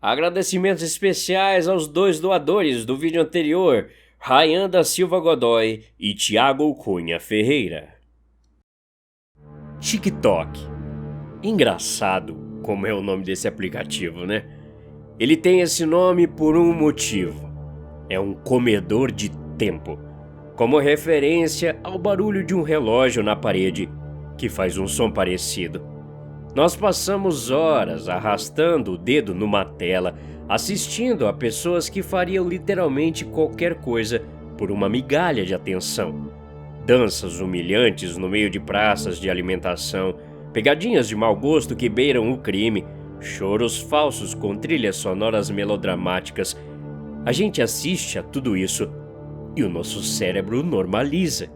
Agradecimentos especiais aos dois doadores do vídeo anterior, Ryan da Silva Godoy e Thiago Cunha Ferreira. TikTok. Engraçado como é o nome desse aplicativo, né? Ele tem esse nome por um motivo. É um comedor de tempo, como referência ao barulho de um relógio na parede que faz um som parecido. Nós passamos horas arrastando o dedo numa tela, assistindo a pessoas que fariam literalmente qualquer coisa por uma migalha de atenção. Danças humilhantes no meio de praças de alimentação, pegadinhas de mau gosto que beiram o crime, choros falsos com trilhas sonoras melodramáticas. A gente assiste a tudo isso e o nosso cérebro normaliza.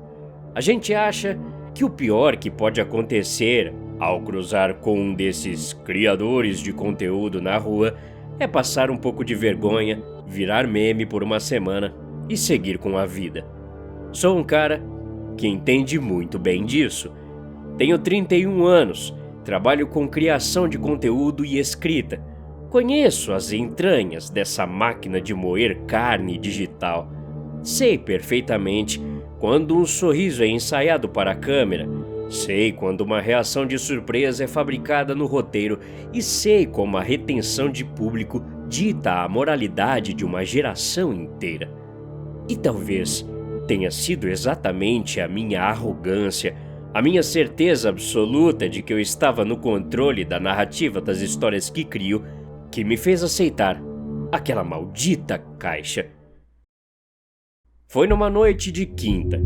A gente acha que o pior que pode acontecer ao cruzar com um desses criadores de conteúdo na rua é passar um pouco de vergonha, virar meme por uma semana e seguir com a vida. Sou um cara que entende muito bem disso. Tenho 31 anos, trabalho com criação de conteúdo e escrita. Conheço as entranhas dessa máquina de moer carne digital. Sei perfeitamente quando um sorriso é ensaiado para a câmera. Sei quando uma reação de surpresa é fabricada no roteiro e sei como a retenção de público dita a moralidade de uma geração inteira. E talvez tenha sido exatamente a minha arrogância, a minha certeza absoluta de que eu estava no controle da narrativa das histórias que crio, que me fez aceitar aquela maldita caixa. Foi numa noite de quinta.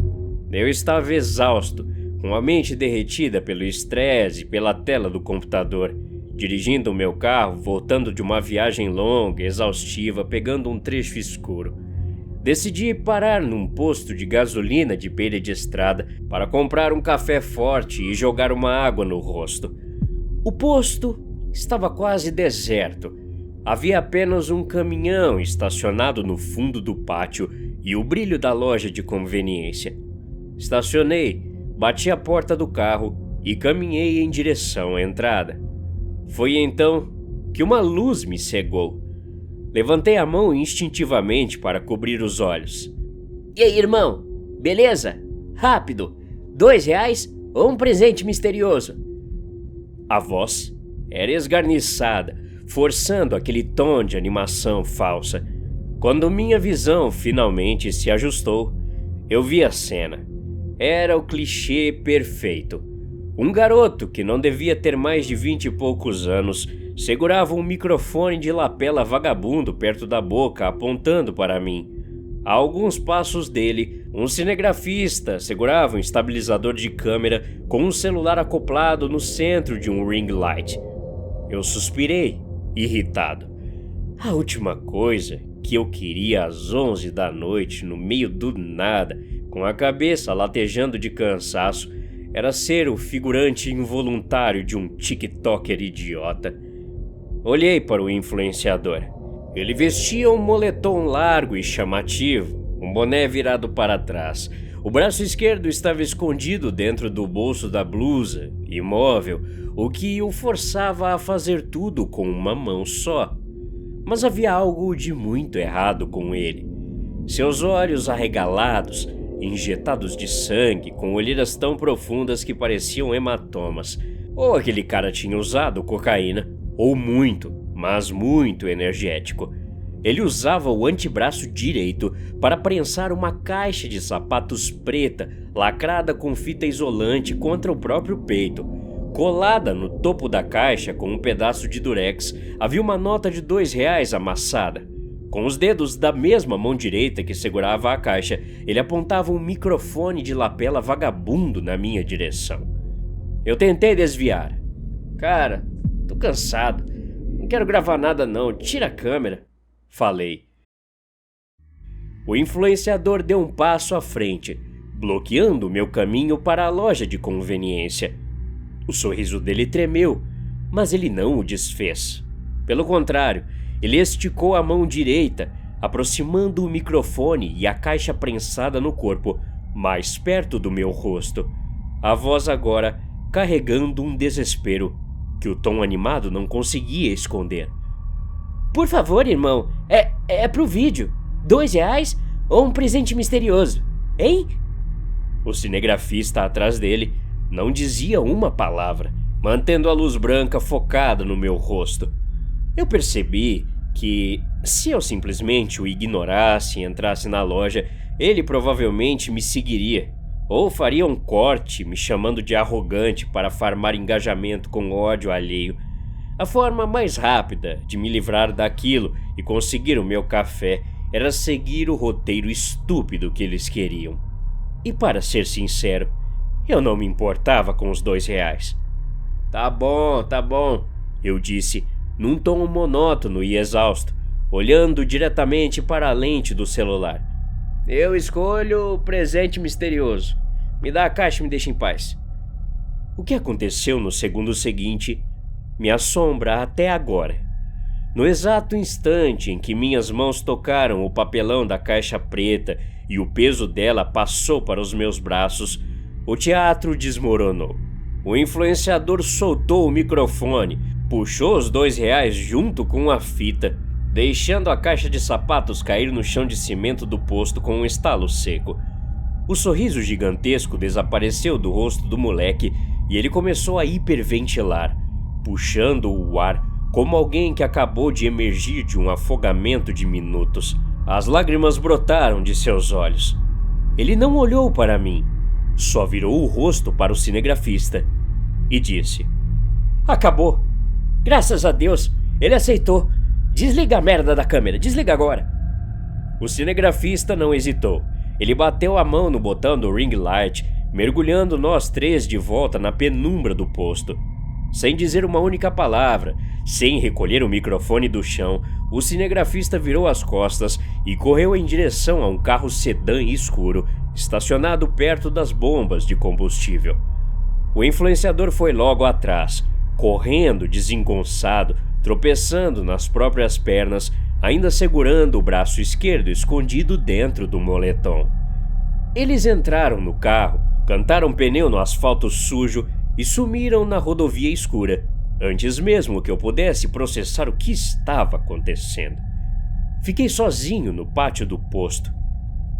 Eu estava exausto, com a mente derretida pelo estresse e pela tela do computador, dirigindo o meu carro, voltando de uma viagem longa, exaustiva, pegando um trecho escuro. Decidi parar num posto de gasolina de beira de estrada para comprar um café forte e jogar uma água no rosto. O posto estava quase deserto. Havia apenas um caminhão estacionado no fundo do pátio e o brilho da loja de conveniência. Estacionei, bati a porta do carro e caminhei em direção à entrada. Foi então que uma luz me cegou. Levantei a mão instintivamente para cobrir os olhos. E aí, irmão? Beleza? Rápido! R$2 ou um presente misterioso? A voz era esgarniçada, forçando aquele tom de animação falsa. Quando minha visão finalmente se ajustou, eu vi a cena. Era o clichê perfeito. Um garoto que não devia ter mais de 20 e poucos anos segurava um microfone de lapela vagabundo perto da boca, apontando para mim. A alguns passos dele, um cinegrafista segurava um estabilizador de câmera com um celular acoplado no centro de um ring light. Eu suspirei, irritado. A última coisa que eu queria às 11 da noite, no meio do nada, com a cabeça latejando de cansaço, era ser o figurante involuntário de um TikToker idiota. Olhei para o influenciador. Ele vestia um moletom largo e chamativo, um boné virado para trás. O braço esquerdo estava escondido dentro do bolso da blusa, imóvel, o que o forçava a fazer tudo com uma mão só. Mas havia algo de muito errado com ele. Seus olhos arregalados, injetados de sangue, com olheiras tão profundas que pareciam hematomas. Ou aquele cara tinha usado cocaína, ou muito, mas muito energético. Ele usava o antebraço direito para prensar uma caixa de sapatos preta, lacrada com fita isolante contra o próprio peito. Colada no topo da caixa com um pedaço de durex, havia uma nota de R$2 amassada. Com os dedos da mesma mão direita que segurava a caixa, ele apontava um microfone de lapela vagabundo na minha direção. Eu tentei desviar. Cara, tô cansado. Não quero gravar nada não, tira a câmera. Falei. O influenciador deu um passo à frente, bloqueando o meu caminho para a loja de conveniência. O sorriso dele tremeu, mas ele não o desfez. Pelo contrário, ele esticou a mão direita, aproximando o microfone e a caixa prensada no corpo, mais perto do meu rosto. A voz agora carregando um desespero que o tom animado não conseguia esconder. Por favor, irmão, é pro vídeo. R$ 2 ou um presente misterioso, hein? O cinegrafista atrás dele não dizia uma palavra, mantendo a luz branca focada no meu rosto. Eu percebi que, se eu simplesmente o ignorasse e entrasse na loja, ele provavelmente me seguiria, ou faria um corte me chamando de arrogante para farmar engajamento com ódio alheio. A forma mais rápida de me livrar daquilo e conseguir o meu café era seguir o roteiro estúpido que eles queriam. E para ser sincero, eu não me importava com os R$ 2. Tá bom, eu disse, num tom monótono e exausto, olhando diretamente para a lente do celular. Eu escolho o presente misterioso. Me dá a caixa e me deixa em paz. O que aconteceu no segundo seguinte me assombra até agora. No exato instante em que minhas mãos tocaram o papelão da caixa preta e o peso dela passou para os meus braços, o teatro desmoronou. O influenciador soltou o microfone, puxou os R$ 2 junto com a fita, deixando a caixa de sapatos cair no chão de cimento do posto com um estalo seco. O sorriso gigantesco desapareceu do rosto do moleque e ele começou a hiperventilar, puxando o ar como alguém que acabou de emergir de um afogamento de minutos. As lágrimas brotaram de seus olhos. Ele não olhou para mim, só virou o rosto para o cinegrafista e disse: Acabou. Graças a Deus, ele aceitou. Desliga a merda da câmera, desliga agora. O cinegrafista não hesitou. Ele bateu a mão no botão do ring light, mergulhando nós três de volta na penumbra do posto. Sem dizer uma única palavra, sem recolher o microfone do chão, o cinegrafista virou as costas e correu em direção a um carro sedã escuro, estacionado perto das bombas de combustível. O influenciador foi logo atrás, correndo desengonçado, tropeçando nas próprias pernas, ainda segurando o braço esquerdo escondido dentro do moletom. Eles entraram no carro, cantaram pneu no asfalto sujo e sumiram na rodovia escura, antes mesmo que eu pudesse processar o que estava acontecendo. Fiquei sozinho no pátio do posto.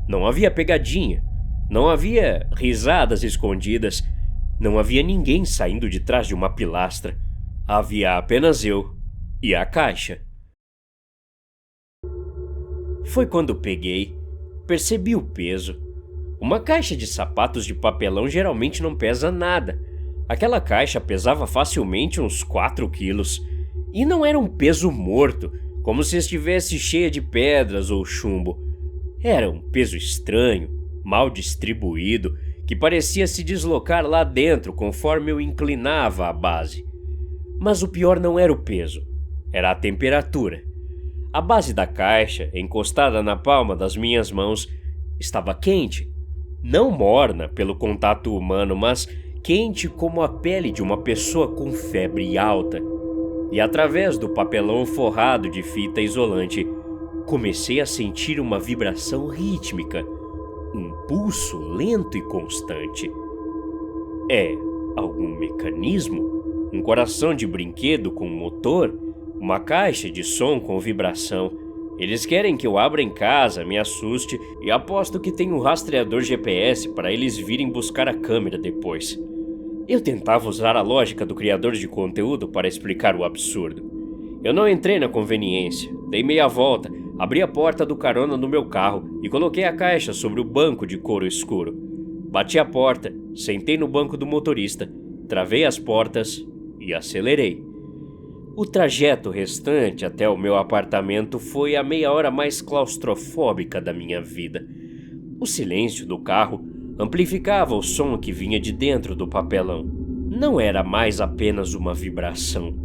Não havia pegadinha, não havia risadas escondidas, não havia ninguém saindo de trás de uma pilastra. Havia apenas eu e a caixa. Foi quando percebi o peso. Uma caixa de sapatos de papelão geralmente não pesa nada. Aquela caixa pesava facilmente uns 4 quilos. E não era um peso morto, como se estivesse cheia de pedras ou chumbo. Era um peso estranho, mal distribuído, que parecia se deslocar lá dentro conforme eu inclinava a base. Mas o pior não era o peso, era a temperatura. A base da caixa, encostada na palma das minhas mãos, estava quente. Não morna pelo contato humano, mas quente como a pele de uma pessoa com febre alta. E através do papelão forrado de fita isolante, comecei a sentir uma vibração rítmica, um pulso lento e constante. É algum mecanismo? Um coração de brinquedo com motor? Uma caixa de som com vibração? Eles querem que eu abra em casa, me assuste e aposto que tem um rastreador GPS para eles virem buscar a câmera depois. Eu tentava usar a lógica do criador de conteúdo para explicar o absurdo. Eu não entrei na conveniência, dei meia volta, abri a porta do carona no meu carro e coloquei a caixa sobre o banco de couro escuro. Bati a porta, sentei no banco do motorista, travei as portas e acelerei. O trajeto restante até o meu apartamento foi a meia hora mais claustrofóbica da minha vida. O silêncio do carro amplificava o som que vinha de dentro do papelão. Não era mais apenas uma vibração.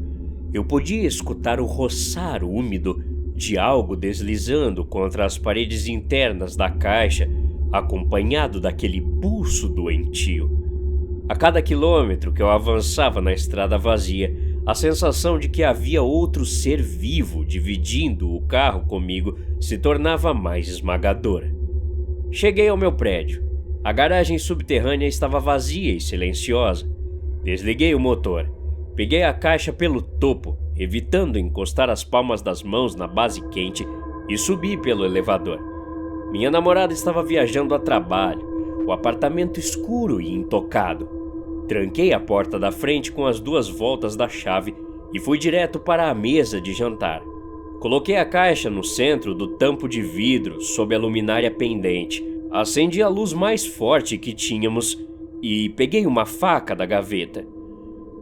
Eu podia escutar o roçar úmido de algo deslizando contra as paredes internas da caixa, acompanhado daquele pulso doentio. A cada quilômetro que eu avançava na estrada vazia, a sensação de que havia outro ser vivo dividindo o carro comigo se tornava mais esmagadora. Cheguei ao meu prédio. A garagem subterrânea estava vazia e silenciosa. Desliguei o motor, peguei a caixa pelo topo evitando encostar as palmas das mãos na base quente, e subi pelo elevador. Minha namorada estava viajando a trabalho, o apartamento escuro e intocado. Tranquei a porta da frente com as 2 voltas da chave e fui direto para a mesa de jantar. Coloquei a caixa no centro do tampo de vidro sob a luminária pendente, acendi a luz mais forte que tínhamos e peguei uma faca da gaveta.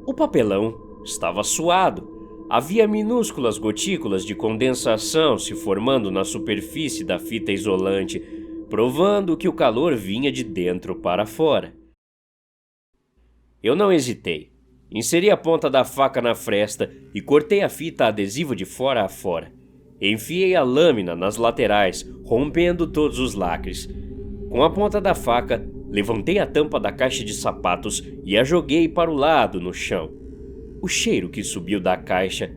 O papelão estava suado. Havia minúsculas gotículas de condensação se formando na superfície da fita isolante, provando que o calor vinha de dentro para fora. Eu não hesitei. Inseri a ponta da faca na fresta e cortei a fita adesiva de fora a fora. Enfiei a lâmina nas laterais, rompendo todos os lacres. Com a ponta da faca, levantei a tampa da caixa de sapatos e a joguei para o lado no chão. O cheiro que subiu da caixa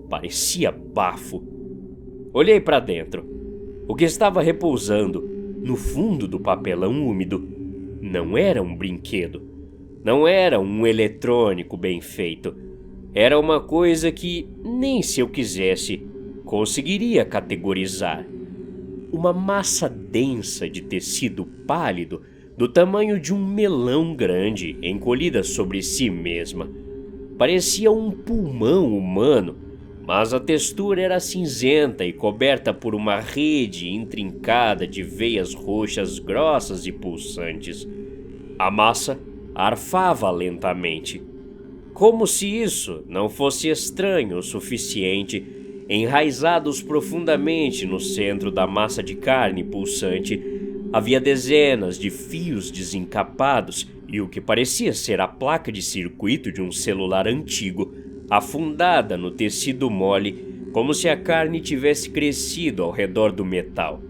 parecia bafo. Olhei para dentro. O que estava repousando no fundo do papelão úmido não era um brinquedo. Não era um eletrônico bem feito. Era uma coisa que, nem se eu quisesse, conseguiria categorizar. Uma massa densa de tecido pálido, do tamanho de um melão grande, encolhida sobre si mesma. Parecia um pulmão humano, mas a textura era cinzenta e coberta por uma rede intrincada de veias roxas grossas e pulsantes. A massa arfava lentamente. Como se isso não fosse estranho o suficiente, enraizados profundamente no centro da massa de carne pulsante, havia dezenas de fios desencapados e o que parecia ser a placa de circuito de um celular antigo, afundada no tecido mole, como se a carne tivesse crescido ao redor do metal.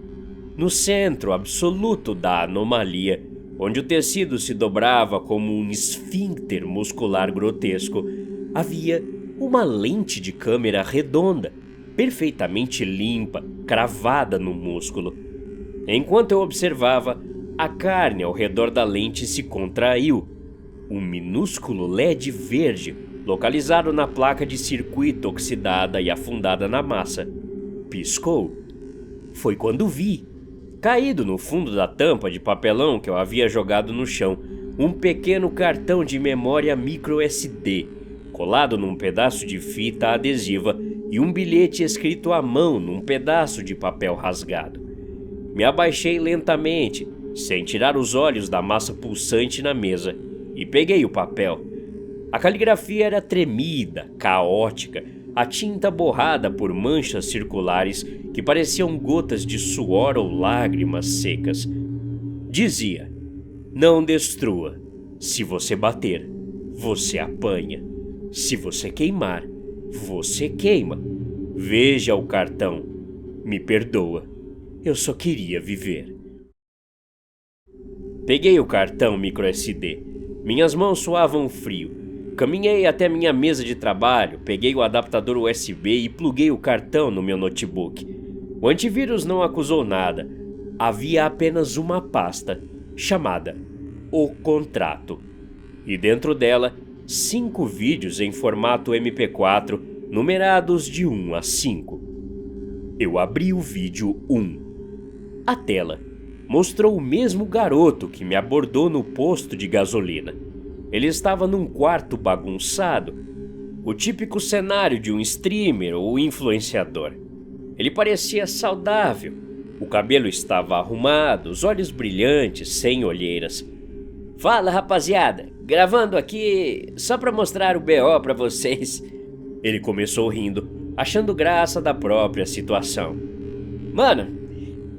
No centro absoluto da anomalia, onde o tecido se dobrava como um esfíncter muscular grotesco, havia uma lente de câmera redonda, perfeitamente limpa, cravada no músculo. Enquanto eu observava, a carne ao redor da lente se contraiu. Um minúsculo LED verde, localizado na placa de circuito oxidada e afundada na massa, piscou. Foi quando vi, caído no fundo da tampa de papelão que eu havia jogado no chão, um pequeno cartão de memória micro SD, colado num pedaço de fita adesiva e um bilhete escrito à mão num pedaço de papel rasgado. Me abaixei lentamente, sem tirar os olhos da massa pulsante na mesa, e peguei o papel. A caligrafia era tremida, caótica, a tinta borrada por manchas circulares que pareciam gotas de suor ou lágrimas secas. Dizia: "Não destrua. Se você bater, você apanha. Se você queimar, você queima. Veja o cartão. Me perdoa. Eu só queria viver." Peguei o cartão microSD. Minhas mãos suavam frio. Caminhei até minha mesa de trabalho, peguei o adaptador USB e pluguei o cartão no meu notebook. O antivírus não acusou nada. Havia apenas uma pasta, chamada O Contrato. E dentro dela, 5 vídeos em formato MP4, numerados de 1 a 5. Eu abri o vídeo 1. A tela mostrou o mesmo garoto que me abordou no posto de gasolina. Ele estava num quarto bagunçado, o típico cenário de um streamer ou influenciador. Ele parecia saudável, o cabelo estava arrumado, os olhos brilhantes, sem olheiras. "Fala, rapaziada, gravando aqui só pra mostrar o BO pra vocês." Ele começou rindo, achando graça da própria situação. "Mano,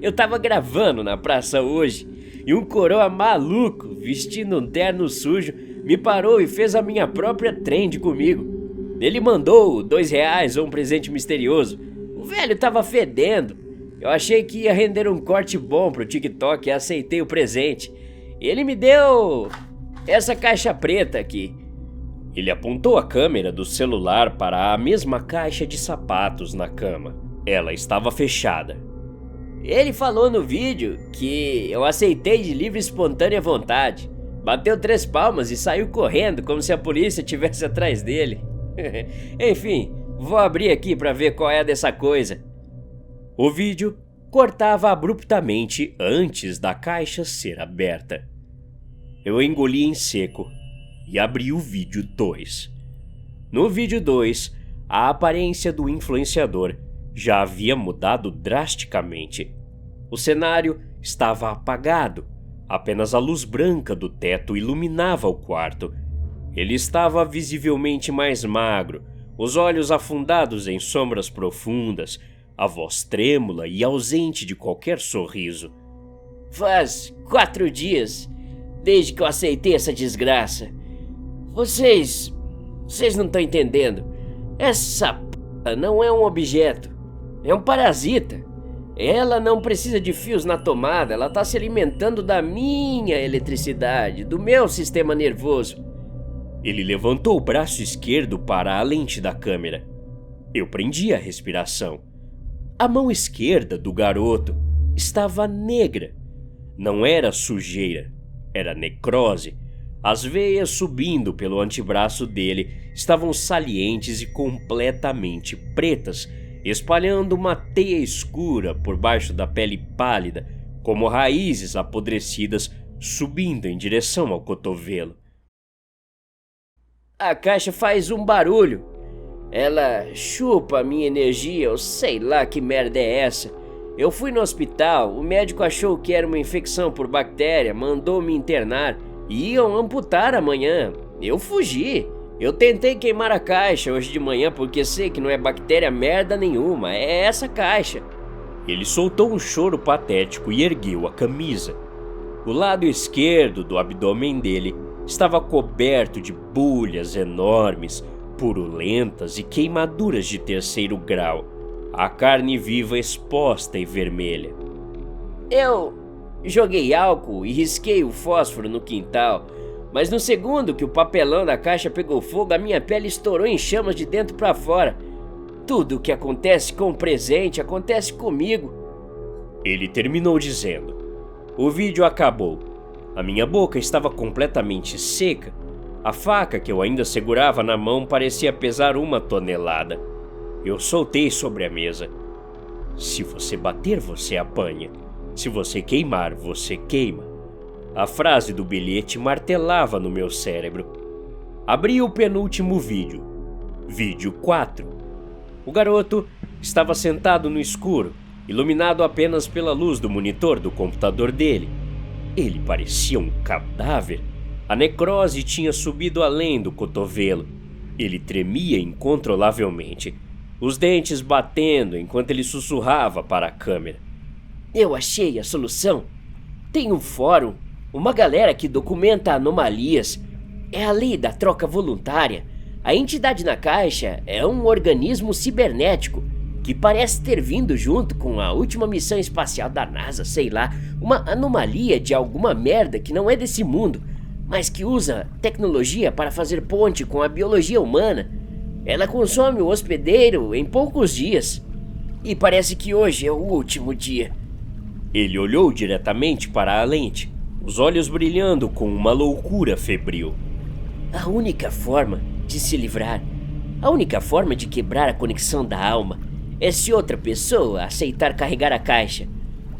eu tava gravando na praça hoje e um coroa maluco, vestindo um terno sujo, me parou e fez a minha própria trend comigo. Ele mandou R$2 ou um presente misterioso. O velho tava fedendo. Eu achei que ia render um corte bom pro TikTok e aceitei o presente. Ele me deu essa caixa preta aqui." Ele apontou a câmera do celular para a mesma caixa de sapatos na cama. Ela estava fechada. "Ele falou no vídeo que eu aceitei de livre e espontânea vontade. Bateu 3 palmas e saiu correndo como se a polícia estivesse atrás dele. Enfim, Vou abrir aqui pra ver qual é dessa coisa. O vídeo cortava abruptamente antes da caixa ser aberta. Eu engoli em seco e abri o vídeo 2. No vídeo 2, a aparência do influenciador já havia mudado drasticamente. O cenário estava apagado, apenas a luz branca do teto iluminava o quarto. Ele estava visivelmente mais magro, os olhos afundados em sombras profundas, a voz trêmula e ausente de qualquer sorriso. Faz 4 dias desde que eu aceitei essa desgraça. Vocês não estão entendendo. Essa p*** não é um objeto, é um parasita. Ela não precisa de fios na tomada, ela está se alimentando da minha eletricidade, do meu sistema nervoso. Ele levantou o braço esquerdo para a lente da câmera. Eu prendi a respiração. A mão esquerda do garoto estava negra. Não era sujeira, era necrose. As veias subindo pelo antebraço dele estavam salientes e completamente pretas, espalhando uma teia escura por baixo da pele pálida, como raízes apodrecidas subindo em direção ao cotovelo. A caixa faz um barulho. Ela chupa a minha energia, ou sei lá que merda é essa. Eu fui no hospital, o médico achou que era uma infecção por bactéria, mandou me internar e iam amputar amanhã. Eu fugi. Eu tentei queimar a caixa hoje de manhã porque sei que não é bactéria merda nenhuma, é essa caixa. Ele soltou um choro patético e ergueu a camisa. O lado esquerdo do abdômen dele estava coberto de bolhas enormes, purulentas e queimaduras de 3º grau, a carne viva exposta e vermelha. Eu joguei álcool e risquei o fósforo no quintal, mas no segundo que o papelão da caixa pegou fogo, a minha pele estourou em chamas de dentro para fora. Tudo o que acontece com o presente acontece comigo. Ele terminou dizendo. O vídeo acabou. A minha boca estava completamente seca. A faca que eu ainda segurava na mão parecia pesar 1 tonelada. Eu soltei sobre a mesa. Se você bater, você apanha. Se você queimar, você queima. A frase do bilhete martelava no meu cérebro. Abri o penúltimo vídeo. Vídeo 4. O garoto estava sentado no escuro, iluminado apenas pela luz do monitor do computador dele. Ele parecia um cadáver. A necrose tinha subido além do cotovelo. Ele tremia incontrolavelmente, os dentes batendo enquanto ele sussurrava para a câmera. Eu achei a solução. Tem um fórum, uma galera que documenta anomalias. É a lei da troca voluntária. A entidade na caixa é um organismo cibernético que parece ter vindo junto com a última missão espacial da NASA, sei lá, uma anomalia de alguma merda que não é desse mundo, mas que usa tecnologia para fazer ponte com a biologia humana. Ela consome o hospedeiro em poucos dias. E parece que hoje é o último dia. Ele olhou diretamente para a lente, os olhos brilhando com uma loucura febril. A única forma de se livrar, a única forma de quebrar a conexão da alma é se outra pessoa aceitar carregar a caixa.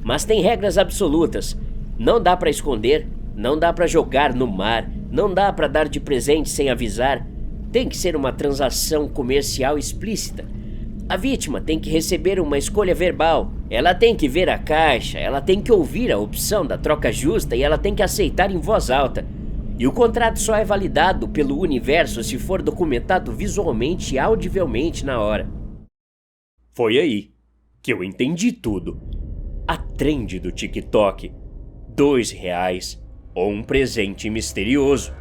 Mas tem regras absolutas. Não dá para esconder, não dá para jogar no mar, não dá para dar de presente sem avisar. Tem que ser uma transação comercial explícita. A vítima tem que receber uma escolha verbal. Ela tem que ver a caixa, ela tem que ouvir a opção da troca justa e ela tem que aceitar em voz alta. E o contrato só é validado pelo universo se for documentado visualmente e audivelmente na hora. Foi aí que eu entendi tudo. A trend do TikTok. R$2 ou um presente misterioso.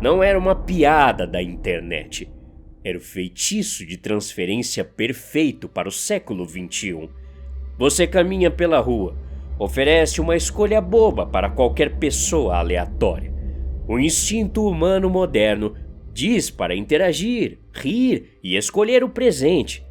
Não era uma piada da internet. Era o feitiço de transferência perfeito para o século XXI. Você caminha pela rua, oferece uma escolha boba para qualquer pessoa aleatória. O instinto humano moderno diz para interagir, rir e escolher o presente.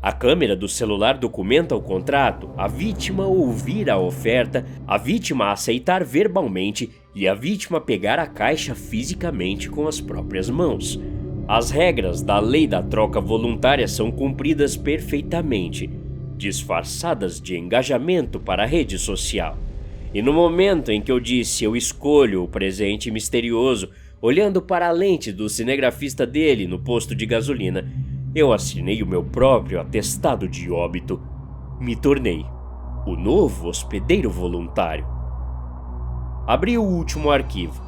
A câmera do celular documenta o contrato, a vítima ouvir a oferta, a vítima aceitar verbalmente e a vítima pegar a caixa fisicamente com as próprias mãos. As regras da lei da troca voluntária são cumpridas perfeitamente, disfarçadas de engajamento para a rede social. E no momento em que eu disse eu escolho o presente misterioso, olhando para a lente do cinegrafista dele no posto de gasolina, eu assinei o meu próprio atestado de óbito. Me tornei o novo hospedeiro voluntário. Abri o último arquivo,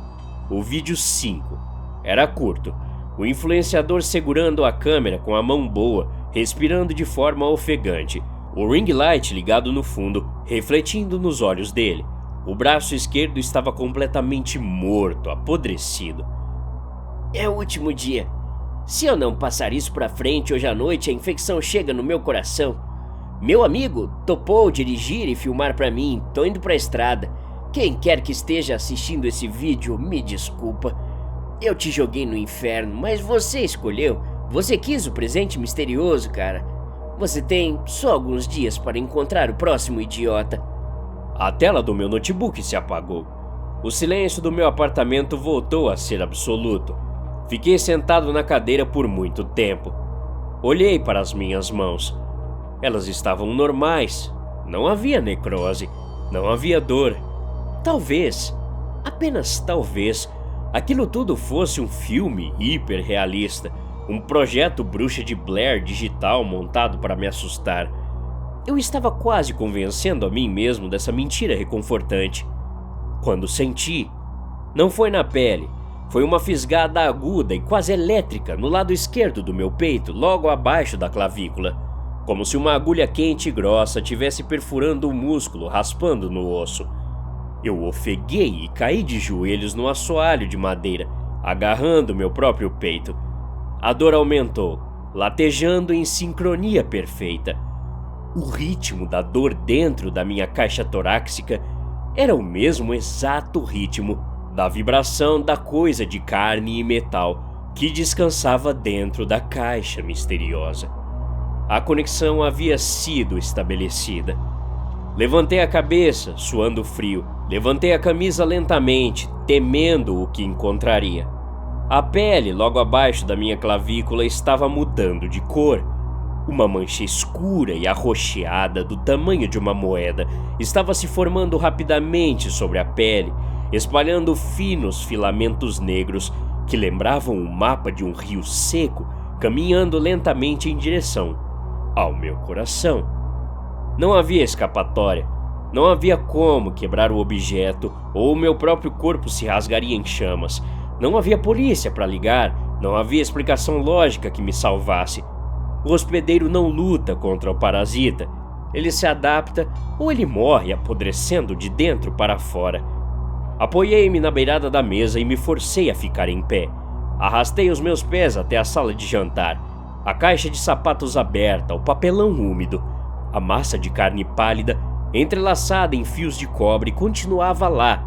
o vídeo 5. Era curto, o influenciador segurando a câmera com a mão boa, respirando de forma ofegante, o ring light ligado no fundo, refletindo nos olhos dele. O braço esquerdo estava completamente morto, apodrecido. É o último dia. Se eu não passar isso pra frente hoje à noite, a infecção chega no meu coração. Meu amigo topou dirigir e filmar pra mim. Tô indo pra estrada. Quem quer que esteja assistindo esse vídeo, me desculpa. Eu te joguei no inferno, mas você escolheu. Você quis o presente misterioso, cara. Você tem só alguns dias para encontrar o próximo idiota. A tela do meu notebook se apagou. O silêncio do meu apartamento voltou a ser absoluto. Fiquei sentado na cadeira por muito tempo. Olhei para as minhas mãos. Elas estavam normais. Não havia necrose. Não havia dor. Talvez, apenas talvez, aquilo tudo fosse um filme hiperrealista. Um projeto Bruxa de Blair digital montado para me assustar. Eu estava quase convencendo a mim mesmo dessa mentira reconfortante. Quando senti, não foi na pele, foi uma fisgada aguda e quase elétrica no lado esquerdo do meu peito, logo abaixo da clavícula, como se uma agulha quente e grossa tivesse perfurando o músculo, raspando no osso. Eu ofeguei e caí de joelhos no assoalho de madeira, agarrando meu próprio peito. A dor aumentou, latejando em sincronia perfeita. O ritmo da dor dentro da minha caixa torácica era o mesmo exato ritmo da vibração da coisa de carne e metal que descansava dentro da caixa misteriosa. A conexão havia sido estabelecida. Levantei a cabeça, suando frio. Levantei a camisa lentamente, temendo o que encontraria. A pele logo abaixo da minha clavícula estava mudando de cor. Uma mancha escura e arroxeada do tamanho de uma moeda estava se formando rapidamente sobre a pele, espalhando finos filamentos negros que lembravam o mapa de um rio seco, caminhando lentamente em direção ao meu coração. Não havia escapatória. Não havia como quebrar o objeto ou o meu próprio corpo se rasgaria em chamas. Não havia polícia para ligar, não havia explicação lógica que me salvasse. O hospedeiro não luta contra o parasita. Ele se adapta ou ele morre apodrecendo de dentro para fora. Apoiei-me na beirada da mesa e me forcei a ficar em pé. Arrastei os meus pés até a sala de jantar. A caixa de sapatos aberta, o papelão úmido. A massa de carne pálida, entrelaçada em fios de cobre, continuava lá.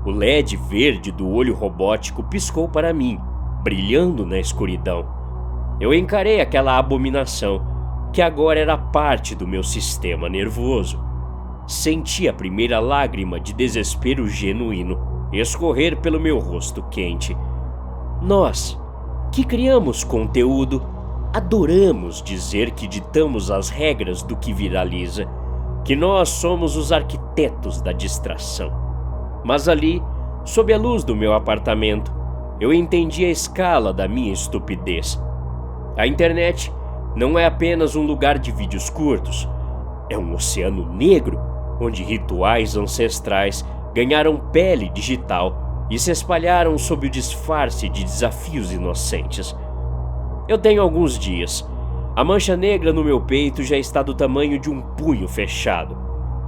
O LED verde do olho robótico piscou para mim, brilhando na escuridão. Eu encarei aquela abominação, que agora era parte do meu sistema nervoso. Senti a primeira lágrima de desespero genuíno escorrer pelo meu rosto quente. Nós, que criamos conteúdo, adoramos dizer que ditamos as regras do que viraliza, que nós somos os arquitetos da distração. Mas ali, sob a luz do meu apartamento, eu entendi a escala da minha estupidez. A internet não é apenas um lugar de vídeos curtos, é um oceano negro onde rituais ancestrais ganharam pele digital e se espalharam sob o disfarce de desafios inocentes. Eu tenho alguns dias. A mancha negra no meu peito já está do tamanho de um punho fechado.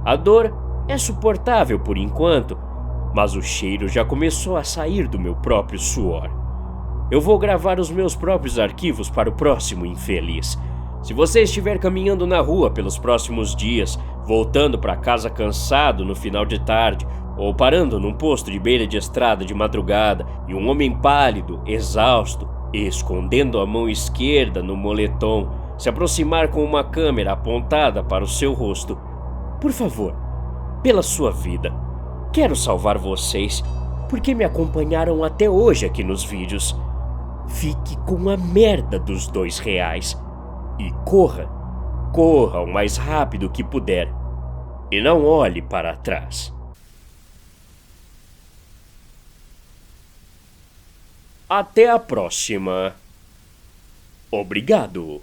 A dor é suportável por enquanto, mas o cheiro já começou a sair do meu próprio suor. Eu vou gravar os meus próprios arquivos para o próximo infeliz. Se você estiver caminhando na rua pelos próximos dias, voltando para casa cansado no final de tarde, ou parando num posto de beira de estrada de madrugada e um homem pálido, exausto, escondendo a mão esquerda no moletom, se aproximar com uma câmera apontada para o seu rosto, por favor, pela sua vida, quero salvar vocês, porque me acompanharam até hoje aqui nos vídeos. fique com a merda dos R$ 2 e corra o mais rápido que puder e não olhe para trás. Até a próxima. Obrigado.